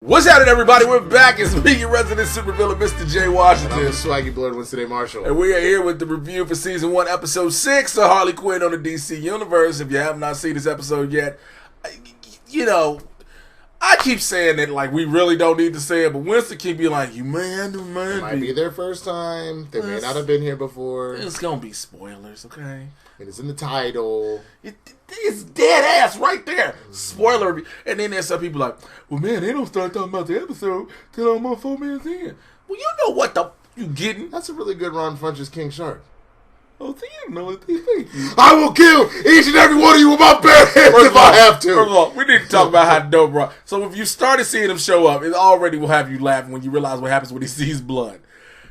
What's happening, everybody? We're back. It's me, your resident supervillain, Mr. J. Washington. And I'm the swaggy blerd, Winston A. Marshall. And we are here with the review for Season 1, Episode 6 of Harley Quinn on the DC Universe. If you have not seen this episode yet, you know, I keep saying that like we really don't need to say it, but Winston keep being like, you man, It might be their first time. They may not have been here before. It's going to be spoilers, okay? It is in the title. It's dead ass right there. Spoiler. And then there's some people like, well, man, they don't start talking about the episode till almost 4 minutes in. Well, you know what you getting. That's a really good Ron Funches King Shark. Oh, so you know what they think. I will kill each and every one of you with my bare hands if I have to. First of all, we need to talk about how dope, bro. So if you started seeing him show up, it already will have you laughing when you realize what happens when he sees blood.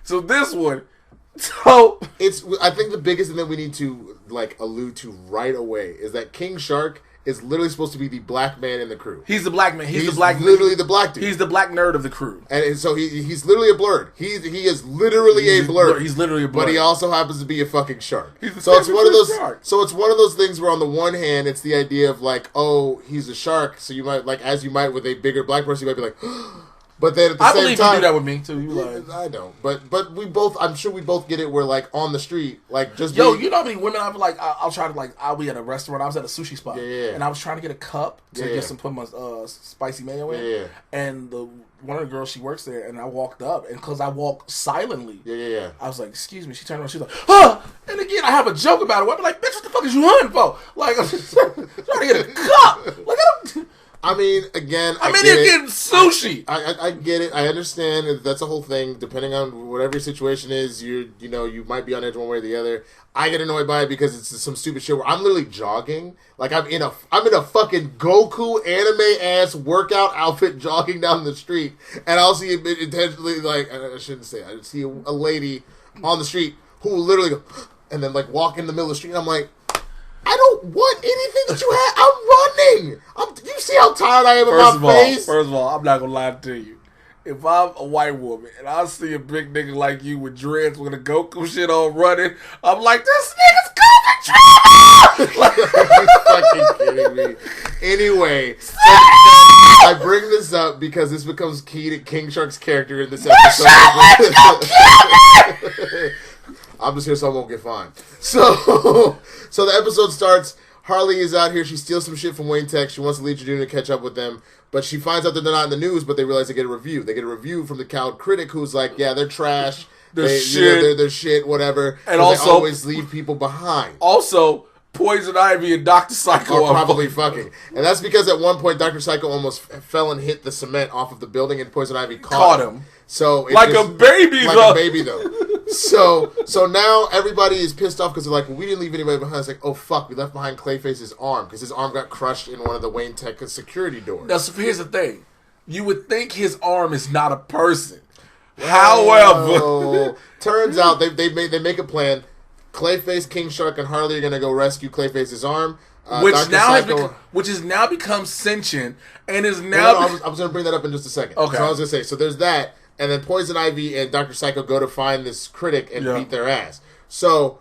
So this one, I think the biggest thing that we need to like allude to right away is that King Shark is literally supposed to be the black man in the crew. He's the black man. He's literally the black dude. He's the black nerd of the crew. And so he's literally a blerd. He is literally a blerd. He's literally a blerd. But he also happens to be a fucking shark. So it's one of those. So it's one of those things where on the one hand it's the idea of like, oh, he's a shark. So you might like, as you might with a bigger black person, you might be like. But then at the same time, I believe you do that with me too. You like, I don't, but we both. I'm sure we both get it. Where like on the street, like just you know how many women I've like. I'll try to like. I'll be at a restaurant. I was at a sushi spot, and I was trying to get a cup to get some put my spicy mayo in. And one of the girls she works there, and I walked up, and because I walk silently, I was like, "Excuse me." She turned around. She's like, "Huh?" And again, I have a joke about it. I'm like, "Bitch, what the fuck is you hunting for?" Like, I'm just trying to get a cup. Like, I mean, again, you're getting sushi. I get it. I understand that's a whole thing. Depending on whatever your situation is, you might be on edge one way or the other. I get annoyed by it because it's some stupid shit where I'm literally jogging. Like I'm in a fucking Goku anime ass workout outfit jogging down the street, and I'll see it intentionally like I shouldn't say. I see a lady on the street who will literally go and then like walk in the middle of the street. And I'm like, I don't want anything that you have. I'm running. You see how tired I am in my face? First of all, I'm not going to lie to you. If I'm a white woman and I see a big nigga like you with dreads with a Goku shit on running, I'm like, this nigga's Goku Like, are you fucking kidding me? Anyway, I bring this up because this becomes key to King Shark's character in this episode. I'm just here so I won't get fined. So the episode starts. Harley is out here. She steals some shit from Wayne Tech. She wants to lead Jr. to catch up with them. But she finds out that they're not in the news, but they realize they get a review. They get a review from the cowed critic who's like, yeah, they're trash. They're shit, whatever. And also, they always leave people behind. Also, Poison Ivy and Dr. Psycho are probably fucking. And that's because at one point, Dr. Psycho almost fell and hit the cement off of the building, and Poison Ivy caught him. So like a baby, though. So now everybody is pissed off because they're like, well, we didn't leave anybody behind. It's like, oh fuck, we left behind Clayface's arm because his arm got crushed in one of the Wayne Tech security doors. Now, so here's the thing: you would think his arm is not a person. However, turns out they make a plan. Clayface, King Shark, and Harley are gonna go rescue Clayface's arm, which has now become sentient and is now. I was gonna bring that up in just a second. Okay, so I was gonna say there's that. And then Poison Ivy and Dr. Psycho go to find this critic and beat their ass. So,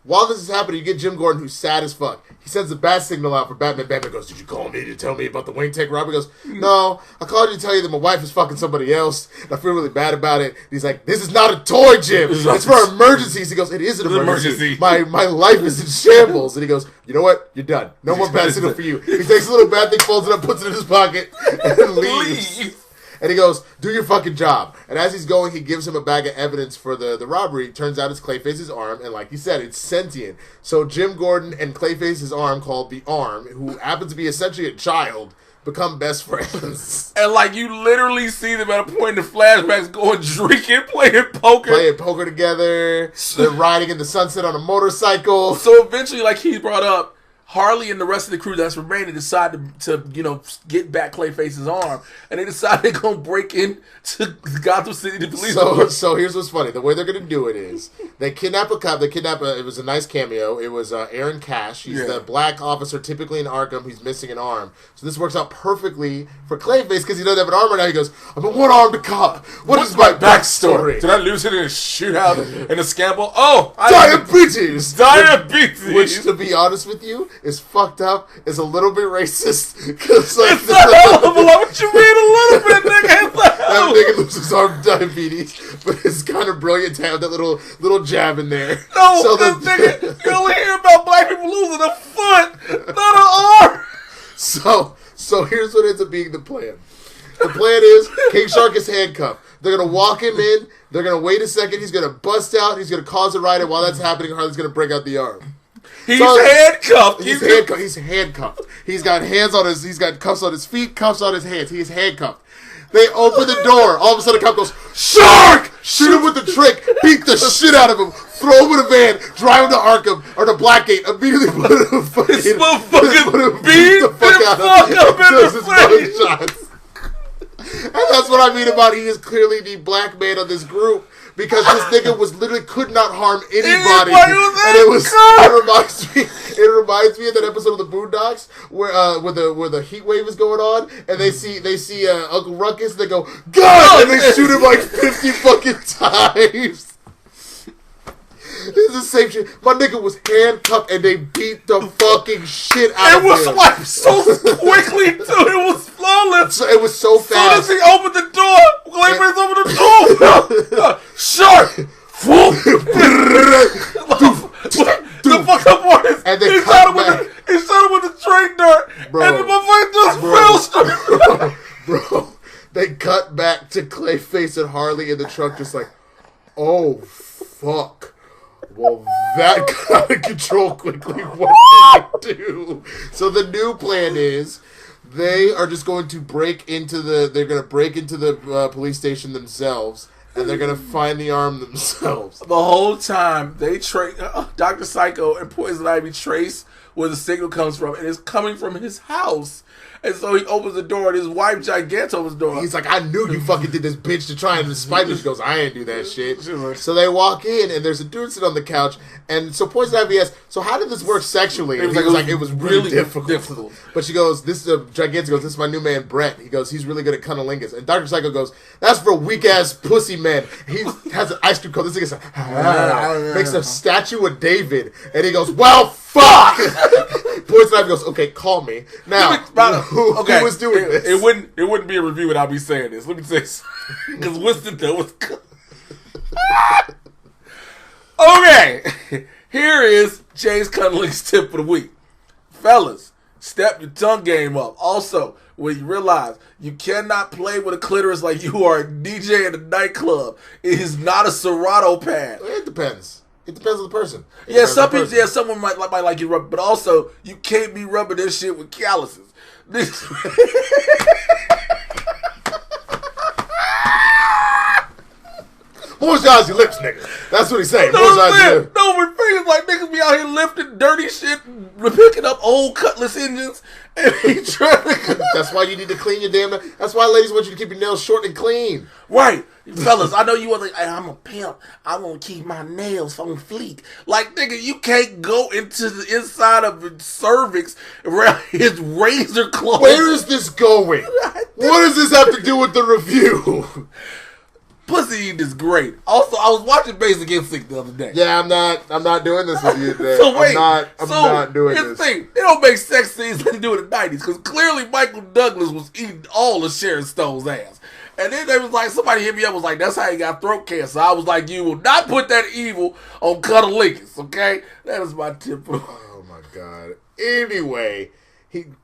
while this is happening, you get Jim Gordon, who's sad as fuck. He sends a bat signal out for Batman. Batman goes, did you call me to tell me about the Wayne Tech robbery? He goes, no, I called you to tell you that my wife is fucking somebody else. And I feel really bad about it. And he's like, this is not a toy, Jim. It's for emergencies. He goes, it is an emergency. My life is in shambles. And he goes, you know what? You're done. No more bat signal for you. He takes a little bat thing, folds it up, puts it in his pocket, and leaves. And he goes, do your fucking job. And as he's going, he gives him a bag of evidence for the robbery. Turns out it's Clayface's arm. And like he said, it's sentient. So Jim Gordon and Clayface's arm, called the Arm, who happens to be essentially a child, become best friends. And like you literally see them at a point in the flashbacks going drinking, playing poker together. They're riding in the sunset on a motorcycle. So eventually, like he brought up, Harley and the rest of the crew that's remaining decide to get back Clayface's arm, and they decide they're gonna break into Gotham City to police. So here's what's funny: the way they're gonna do it is they kidnap a cop. It was a nice cameo. It was Aaron Cash. He's the black officer, typically in Arkham. He's missing an arm, so this works out perfectly for Clayface because he doesn't have an arm right now. He goes, "I'm a one-armed cop. What's my backstory? Did I lose it in a shootout in a scandal? Oh, diabetes. Which, to be honest with you, is fucked up. Is a little bit racist. Cause, like, it's not hell of a lot. What you mean a little bit, nigga? nigga loses his arm to diabetes, but it's kind of brilliant to have that little jab in there. No, so nigga, you only hear about black people losing a foot, not an arm. So here's what ends up being the plan. The plan is King Shark is handcuffed. They're going to walk him in. They're going to wait a second. He's going to bust out. He's going to cause a riot. And while that's happening, Harley's going to break out the arm. He's handcuffed. He's handcuffed. He's got he's got cuffs on his feet, cuffs on his hands. He's handcuffed. They open the door. All of a sudden, the cop goes, Shark! Shoot him with the trick. Beat the shit out of him. Throw him in a van. Drive him to Arkham or to Blackgate. Immediately put him in fucking... This motherfucker beat the fuck up in the face. And that's what I mean about he is clearly the black man of this group. Because this nigga could not harm anybody. And it reminds me of that episode of the Boondocks where the heat wave is going on and they see Uncle Ruckus and they go, God! And they shoot him like 50 fucking times. This is the same shit. My nigga was handcuffed and they beat the fucking shit out of him. It was like so quickly too. It was flawless. It was so fast. As soon as he opened the door, Clayface opened the door. Shark. The fuck up on his. And they he shot him with the train dirt. Bro, and the motherfucker just fell straight. Bro, they cut back to Clayface and Harley in the truck just like, oh, fuck. Well, that got out of control quickly. What do we do? So the new plan is they are just going to break into the police station themselves, and they're going to find the arm themselves. The whole time they Dr. Psycho and Poison Ivy trace where the signal comes from, and it's coming from his house. And so he opens the door, and his wife, Gigant, opens the door. He's like, I knew you fucking did this, bitch, to try and despite me. She goes, I ain't do that shit. So they walk in, and there's a dude sitting on the couch. And so Poison Ivy asks, so how did this work sexually? And it was really difficult. But she goes, Gigant goes, this is my new man, Brett. He goes, he's really good at cunnilingus. And Dr. Psycho goes, that's for weak-ass pussy men. He has an ice cream cone. This nigga makes a statue of David. And he goes, well, fuck! Poison Ivy goes, okay, call me. Now, who was doing this? It wouldn't be a review without me saying this. Let me say this. Because Winston was okay, here is Jay's Cuddling's tip for the week. Fellas, step your tongue game up. Also, when you realize you cannot play with a clitoris like you are a DJ in a nightclub, it is not a Serato pad. It depends. It depends on the person. Some people, someone might like you rub, but also you can't be rubbing this shit with calluses. Moisturize your lips, nigga. That's what he's saying. No, but fingers like niggas be out here lifting dirty shit, picking up old Cutlass engines, and he trying to. That's why you need to clean your damn. That's why ladies want you to keep your nails short and clean. Right, fellas. I know you want to. I'm a pimp. I want to keep my nails on fleek. Like nigga, you can't go into the inside of his cervix around his razor clothes. Where is this going? What does this have to do with the review? Pussy eating is great. Also, I was watching Basic Instinct the other day. Yeah, I'm not doing this with you today. So wait, I'm not doing this. Thing, they don't make sex scenes like they do in the 90s because clearly Michael Douglas was eating all of Sharon Stone's ass. And then they was like, somebody hit me up was like, that's how he got throat cancer. I was like, you will not put that evil on Cuddlingus, okay? That is my tip. Oh my God. Anyway.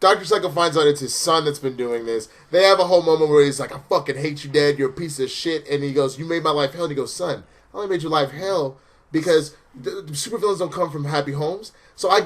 Dr. Psycho finds out it's his son that's been doing this. They have a whole moment where he's like, I fucking hate you, Dad. You're a piece of shit. And he goes, you made my life hell. And he goes, son, I only made your life hell because the supervillains don't come from happy homes. So I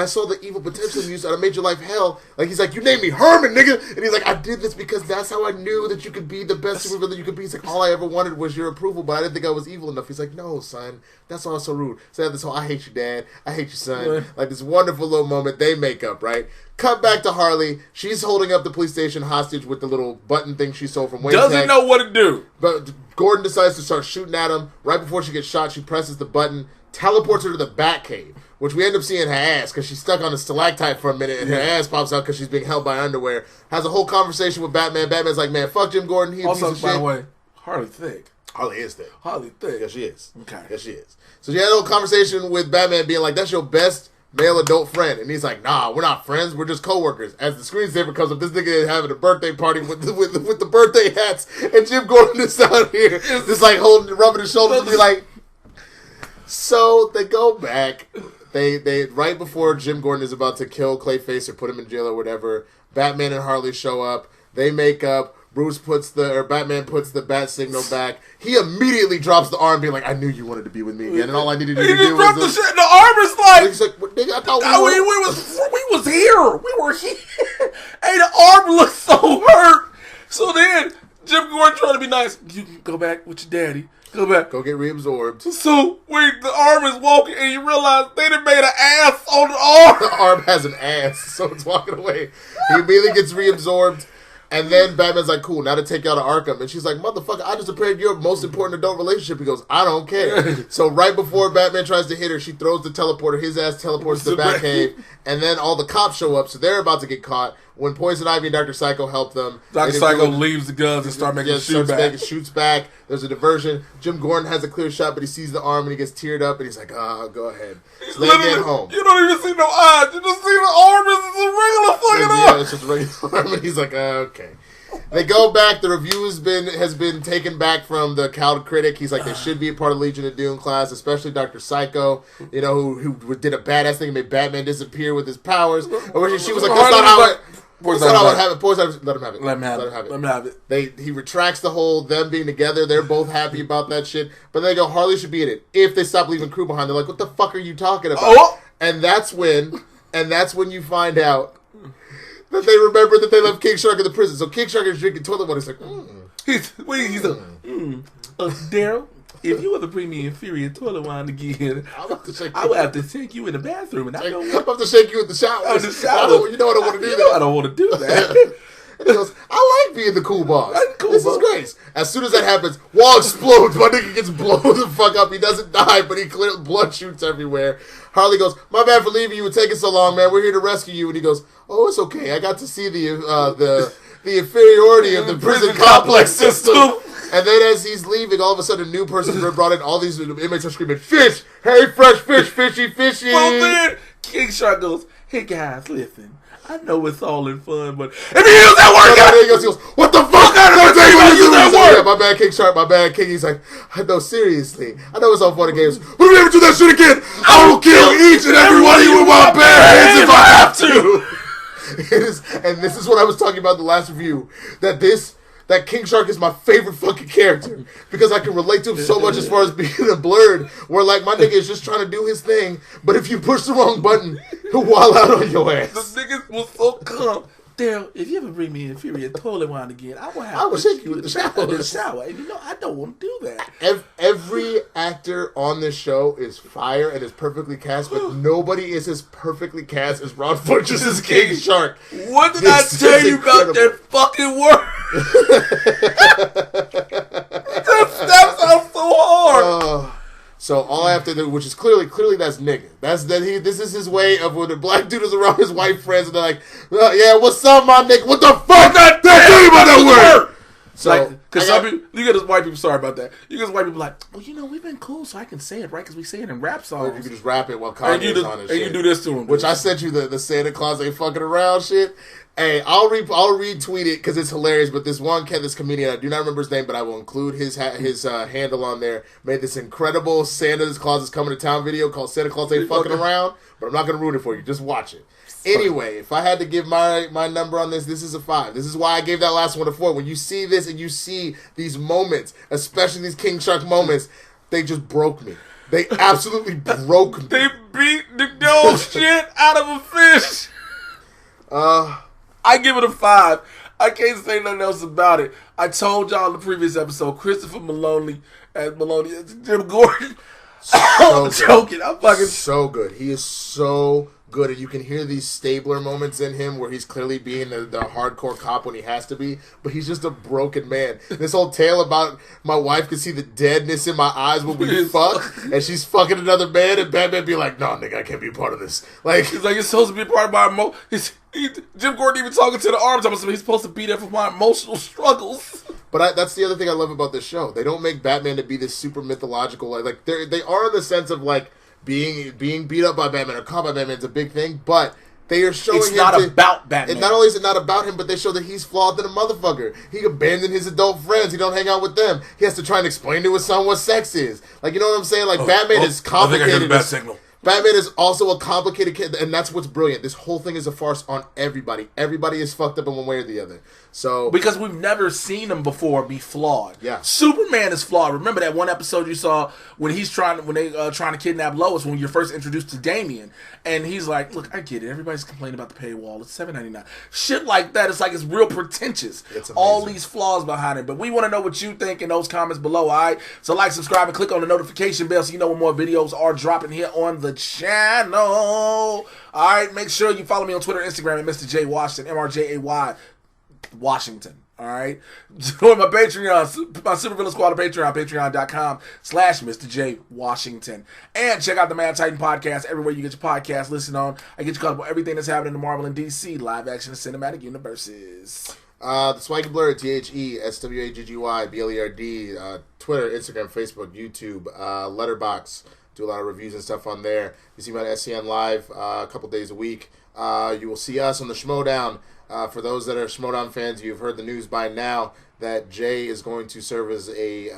saw the evil potential in you, so I made your life hell. Like, he's like, you named me Herman, nigga. And he's like, I did this because that's how I knew that you could be the best supervillain you could be. He's like, all I ever wanted was your approval, but I didn't think I was evil enough. He's like, no, son, that's all so rude. So they have this whole, I hate you, Dad. I hate you, son. Yeah. Like, this wonderful little moment. They make up, right? Cut back to Harley. She's holding up the police station hostage with the little button thing she stole from Wayne. Doesn't know what to do. But Gordon decides to start shooting at him. Right before she gets shot, she presses the button, teleports her to the Batcave, which we end up seeing her ass because she's stuck on a stalactite for a minute and her ass pops out because she's being held by underwear. Has a whole conversation with Batman. Batman's like, man, fuck Jim Gordon. He's a piece of shit. Also, by the way, Harley thick. Harley is thick. Harley thick. Yes, she is. Okay. Yes, she is. So she had a little conversation with Batman being like, that's your best male adult friend. And he's like, nah, we're not friends. We're just coworkers. As the screensaver comes up, this nigga is having a birthday party with the birthday hats. And Jim Gordon is out here just like rubbing his shoulders and be like... So they go back. They right before Jim Gordon is about to kill Clayface or put him in jail or whatever, Batman and Harley show up. They make up. Batman puts the bat signal back. He immediately drops the arm, being like, "I knew you wanted to be with me again, and all I needed you to do was the shit. The arm is like, he's like, nigga, I thought we was here. We were here. Hey, the arm looks so hurt. So then Jim Gordon trying to be nice. You can go back with your daddy. Go back. Go get reabsorbed. So when the arm is walking, and you realize they done made an ass on the arm. The arm has an ass, so it's walking away. He immediately gets reabsorbed. And then Batman's like, cool, now to take you out of Arkham. And she's like, motherfucker, I just repaired your most important adult relationship. He goes, I don't care. So right before Batman tries to hit her, she throws the teleporter. His ass teleports to the Batcave. And then all the cops show up, so they're about to get caught. When Poison Ivy and Dr. Psycho help them. Dr. Psycho leaves the guns and starts making shoots back. There's a diversion. Jim Gordon has a clear shot, but he sees the arm and he gets teared up. And he's like, go ahead. So they get home. You don't even see no eyes. You just see the arm. It's a regular fucking arm. Yeah, it's just a regular arm. And he's like, okay. They go back. The review has been taken back from the cowed critic. He's like, they should be a part of Legion of Doom class, especially Dr. Psycho, you know, who did a badass thing and made Batman disappear with his powers. Or she was like, that's not how it... Poison Ivy, let him have it. Let him have it. He retracts the whole them being together. They're both happy about that shit. But they go, Harley should be in it. If they stop leaving crew behind, they're like, what the fuck are you talking about? Oh! And that's when you find out that they remember that they left King Shark in the prison. So King Shark is drinking toilet water. He's like, He's like, Daryl, if you were to bring me inferior toilet wine again, I would have to take you in the bathroom. And I'm about to shake you in the shower. You know I don't want to do that. I don't want to do that. And he goes, I like being the cool boss. This is great. As soon as that happens, wall explodes. My nigga gets blown the fuck up. He doesn't die, but he clearly blood shoots everywhere. Harley goes, my bad for leaving you and taking so long, man. We're here to rescue you. And he goes, oh, it's okay. I got to see the inferiority of the prison complex system. And then as he's leaving, all of a sudden a new person's been brought in. All these inmates are screaming, fish! Hey, fresh fish, fishy, fishy! Well, then King Shark goes, hey, guys, listen. I know it's all in fun, but if you use that word, he goes, what the fuck? Yeah, my bad, King Shark, my bad, King. He's like, I know, seriously. I know it's all fun and games, but if you ever do that shit again, I will kill each and every one of you with my bare hands if I have to. And this is what I was talking about in the last review, that King Shark is my favorite fucking character because I can relate to him so much as far as being a blerd, where like my nigga is just trying to do his thing, but if you push the wrong button, he'll wild out on your ass. The niggas was so calm. Daryl, if you ever bring me inferior toilet wine again, I will shake you in the shower. And you know, I don't want to do that. Every actor on this show is fire and is perfectly cast, but nobody is as perfectly cast as Ron Funches' King Shark. What did I tell you about that fucking word? That sounds so hard. So all I have to do, which is clearly that's nigga. This is his way of when the black dude is around his white friends and they're like, yeah, what's up, my nigga? What the fuck? Tell me about that word. So, because some people, you get us white people, sorry about that. You get us white people like, well, you know, we've been cool, so I can say it right because we say it in rap songs. Or you can just rap it while Kanye's on it. And you do this to him, which I sent you the Santa Claus ain't fucking around shit. Hey, I'll retweet it because it's hilarious. But this comedian, I do not remember his name, but I will include his handle on there. Made this incredible Santa Claus is coming to town video called Santa Claus ain't fucking around. But I'm not gonna ruin it for you. Just watch it. Anyway, if I had to give my number on this is a 5. This is why I gave that last one a 4. When you see this and you see these moments, especially these King Shark moments, they just broke me. They absolutely broke me. They beat the dog shit out of a fish. I give it a 5. I can't say nothing else about it. I told y'all in the previous episode, Christopher Maloney as Jim Gordon. I'm joking. I'm fucking so good. He is so good, and you can hear these Stabler moments in him where he's clearly being the hardcore cop when he has to be, but he's just a broken man. This whole tale about my wife could see the deadness in my eyes when we fuck, and she's fucking another man, and Batman be like, "No, nigga, I can't be a part of this." Like, he's like, it's supposed to be a part of my Jim Gordon even talking to the arms. He's supposed to be there for my emotional struggles. But that's the other thing I love about this show. They don't make Batman to be this super mythological. Like they are in the sense of like being beat up by Batman or caught by Batman is a big thing, but they are showing it's not about Batman. And not only is it not about him, but they show that he's flawed than a motherfucker. He abandoned his adult friends. He don't hang out with them. He has to try and explain to his son what sex is. Like, you know what I'm saying? Like, Batman is complicated. I think I got the bad signal. Batman is also a complicated kid, and that's what's brilliant. This whole thing is a farce on everybody. Everybody is fucked up in one way or the other. So because we've never seen him before be flawed. Yeah, Superman is flawed. Remember that one episode you saw when they trying to kidnap Lois when you're first introduced to Damian, and he's like, "Look, I get it. Everybody's complaining about the paywall. It's $7.99. Shit like that. It's like it's real pretentious. It's all these flaws behind it. But we want to know what you think in those comments below. All right. So like, subscribe, and click on the notification bell so you know when more videos are dropping here on the channel. All right. Make sure you follow me on Twitter, Instagram at Mr. J Washington, MRJAY Washington. All right. Join my Patreon, my Super Villain Squad on Patreon, patreon.com/Mr. J Washington. And check out the Mad Titan podcast everywhere you get your podcast. Listen on. I get you caught up on everything that's happening in the Marvel and DC live action and cinematic universes. The Swaggy Blerd, THESWAGGY BLERD, Twitter, Instagram, Facebook, YouTube, Letterboxd. Do a lot of reviews and stuff on there. You see me on SCN Live a couple days a week. You will see us on the Schmodown. For those that are Schmodown fans, you've heard the news by now that Jay is going to serve as a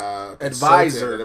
advisor,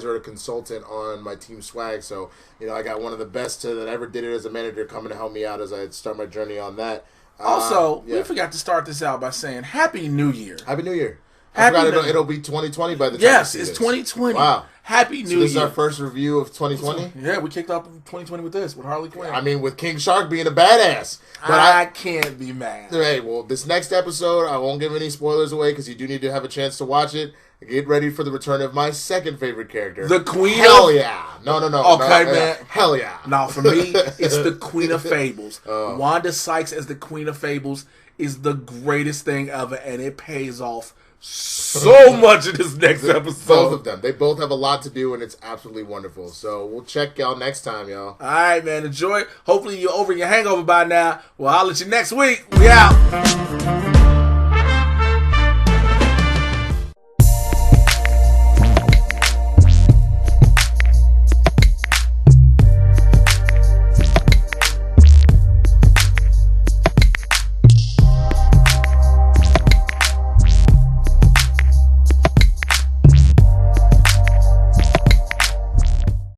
or a consultant on my Team Swag. So, you know, I got one of the best that ever did it as a manager coming to help me out as I start my journey on that. Also, we forgot to start this out by saying Happy New Year. Happy New Year. I forgot it'll be 2020 by the time Yes, it's 2020. Wow. Happy New Year. This is our first review of 2020? Yeah, we kicked off 2020 with Harley Quinn. I mean, with King Shark being a badass. But I can't be mad. Hey, well, this next episode, I won't give any spoilers away because you do need to have a chance to watch it. Get ready for the return of my second favorite character. The Queen Hell yeah. No. Okay, man. Hell yeah. Now, for me, it's the Queen of Fables. Wanda Sykes as the Queen of Fables is the greatest thing ever, and it pays off so much in this next episode. Both of them. They both have a lot to do, and it's absolutely wonderful. So we'll check y'all next time, y'all. All right, man. Enjoy. Hopefully you're over your hangover by now. Well, I'll let you next week. We out.